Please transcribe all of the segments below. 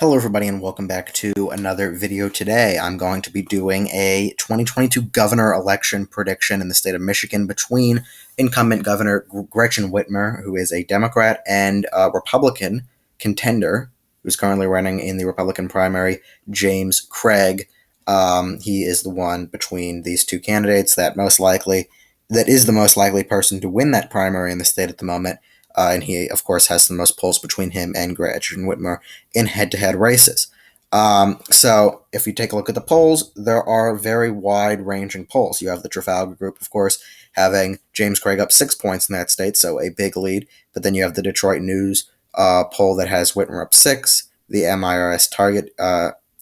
Hello everybody and welcome back to another video today. I'm going to be doing a 2022 governor election prediction in the state of Michigan between incumbent Governor Gretchen Whitmer, who is a Democrat, and a Republican contender who's currently running in the Republican primary, James Craig. He is the one between these two candidates that is the most likely person to win that primary in the state at the moment. And he, of course, has the most polls between him and Gretchen Whitmer in head-to-head races. So if you take a look at the polls, there are very wide-ranging polls. You have the Trafalgar Group, of course, having James Craig up 6 points in that state, so a big lead. But then you have the Detroit News poll that has Whitmer up 6, the MIRS Target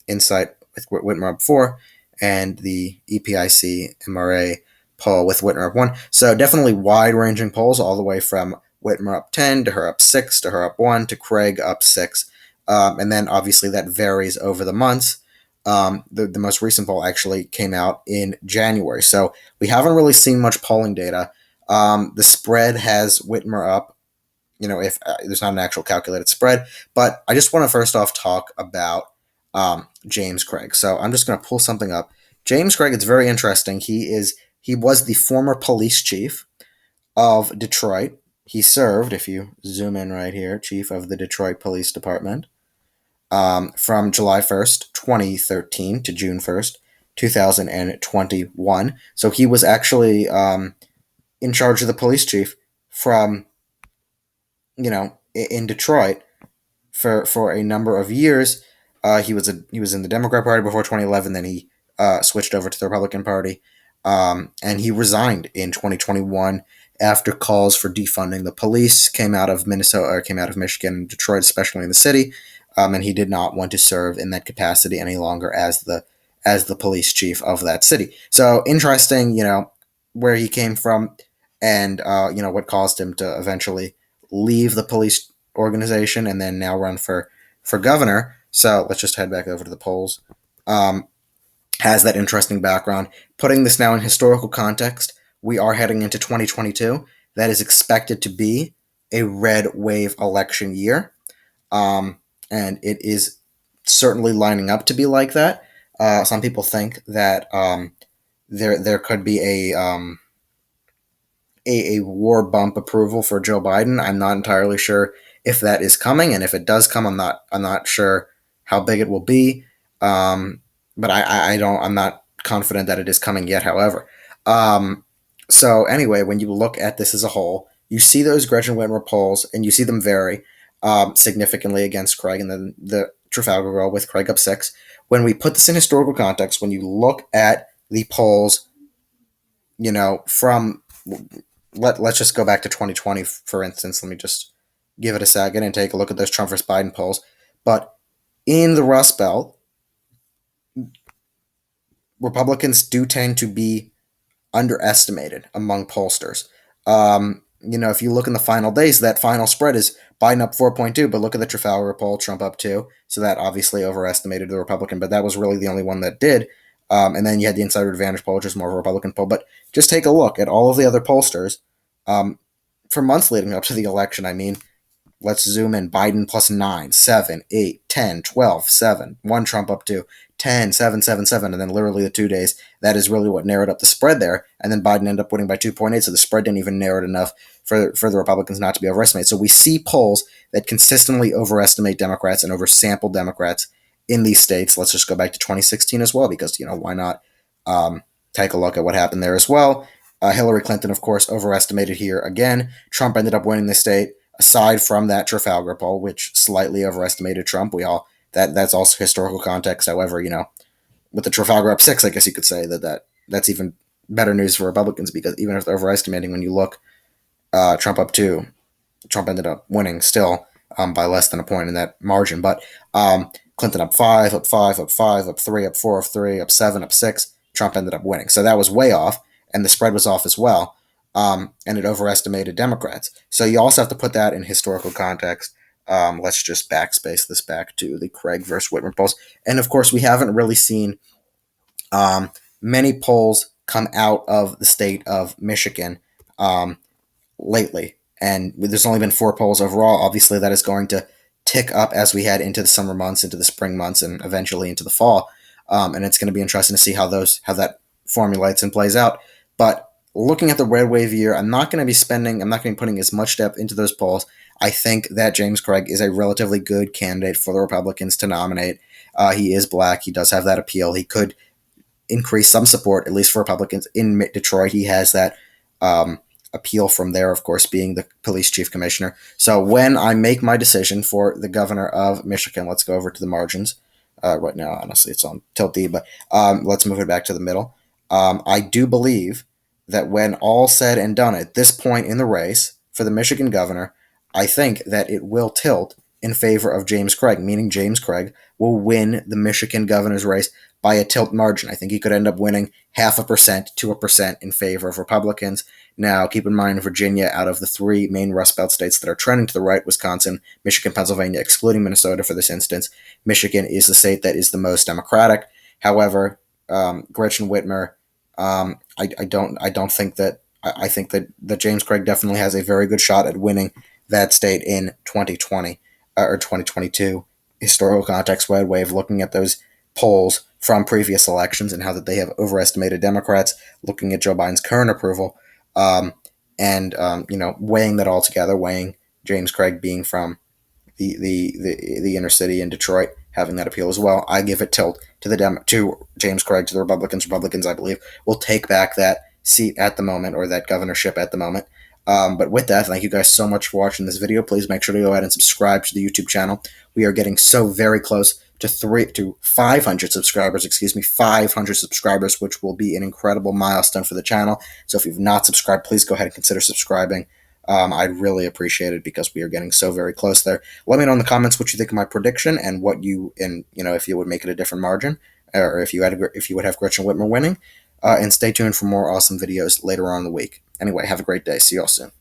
Insight with Whitmer up 4, and the EPIC MRA poll with Whitmer up 1. So definitely wide-ranging polls all the way from Whitmer up 10 to her up 6 to her up 1 to Craig up 6. And then obviously that varies over the months. The most recent poll actually came out in January. So we haven't really seen much polling data. The spread has Whitmer up, if there's not an actual calculated spread. But I just want to first off talk about James Craig. So I'm just going to pull something up. James Craig, it's very interesting. He was the former police chief of Detroit. He served, if you zoom in right here, chief of the Detroit Police Department from July 1st, 2013 to June 1st, 2021. So he was actually in charge of the police chief from, in Detroit for a number of years. He was in the Democrat Party before 2011. Then he switched over to the Republican Party, and he resigned in 2021 after calls for defunding the police came out of Michigan, and Detroit, especially in the city, and he did not want to serve in that capacity any longer as the police chief of that city. So interesting, where he came from, and what caused him to eventually leave the police organization and then now run for governor. So let's just head back over to the polls. Has that interesting background. Putting this now in historical context, we are heading into 2022. That is expected to be a red wave election year. And it is certainly lining up to be like that. Some people think that there could be a war bump approval for Joe Biden. I'm not entirely sure if that is coming, and if it does come, I'm not sure how big it will be. But I'm not confident that it is coming yet. However, so anyway, when you look at this as a whole, you see those Gretchen Whitmer polls, and you see them vary significantly against Craig, and then the Trafalgar girl with Craig up 6. When we put this in historical context, when you look at the polls, from let's just go back to 2020, for instance. Let me just give it a second and take a look at those Trump versus Biden polls. But in the Rust Belt, Republicans do tend to be underestimated among pollsters. If you look in the final days, that final spread is Biden up 4.2, but look at the Trafalgar poll, Trump up 2. So that obviously overestimated the Republican, but that was really the only one that did. And then you had the Insider Advantage poll, which is more of a Republican poll. But just take a look at all of the other pollsters for months leading up to the election. I mean, let's zoom in. Biden plus 9, 7, 8, 10, 12, 7. One Trump up to 10, 7, 7, 7. And then literally the 2 days, that is really what narrowed up the spread there. And then Biden ended up winning by 2.8. So the spread didn't even narrow it enough for the Republicans not to be overestimated. So we see polls that consistently overestimate Democrats and oversample Democrats in these states. Let's just go back to 2016 as well, because, why not take a look at what happened there as well. Hillary Clinton, of course, overestimated here again. Trump ended up winning the state. Aside from that Trafalgar poll, which slightly overestimated Trump, that's also historical context. However, with the Trafalgar up 6, I guess you could say that's even better news for Republicans, because even if they're overestimating, when you look Trump up 2, Trump ended up winning still by less than a point in that margin. But Clinton up 5, up 5, up 5, up 3, up 4, up 3, up 7, up 6. Trump ended up winning. So that was way off, and the spread was off as well. And it overestimated Democrats. So you also have to put that in historical context. Let's just backspace this back to the Craig versus Whitmer polls. And of course, we haven't really seen many polls come out of the state of Michigan lately. And there's only been 4 polls overall. Obviously, that is going to tick up as we head into the summer months, into the spring months, and eventually into the fall. And it's going to be interesting to see how that formulates and plays out. But looking at the red wave year, I'm not going to be putting as much depth into those polls. I think that James Craig is a relatively good candidate for the Republicans to nominate. He is black. He does have that appeal. He could increase some support, at least for Republicans in Detroit. He has that appeal from there, of course, being the police chief commissioner. So when I make my decision for the governor of Michigan, let's go over to the margins. Right now, honestly, it's on tilt D, but let's move it back to the middle. I do believe that when all said and done at this point in the race for the Michigan governor, I think that it will tilt in favor of James Craig, meaning James Craig will win the Michigan governor's race by a tilt margin. I think he could end up winning 0.5% to 1% in favor of Republicans. Now, keep in mind, Virginia, out of the three main Rust Belt states that are trending to the right, Wisconsin, Michigan, Pennsylvania, excluding Minnesota for this instance, Michigan is the state that is the most Democratic. However, Gretchen Whitmer, I don't think that. I think that James Craig definitely has a very good shot at winning that state in 2020 or 2022. Historical context way of looking at those polls from previous elections and how that they have overestimated Democrats, looking at Joe Biden's current approval, weighing that all together, weighing James Craig being from the inner city in Detroit, having that appeal as well. I give it tilt to James Craig, to the Republicans. Republicans, I believe, will take back that seat at the moment, or that governorship at the moment. But with that, thank you guys so much for watching this video. Please make sure to go ahead and subscribe to the YouTube channel. We are getting so very close to 500 subscribers, 500 subscribers, which will be an incredible milestone for the channel. So if you've not subscribed, please go ahead and consider subscribing. I'd really appreciate it because we are getting so very close there. Let me know in the comments what you think of my prediction and if you would make it a different margin, or if you would have Gretchen Whitmer winning. And stay tuned for more awesome videos later on in the week. Anyway, have a great day. See you all soon.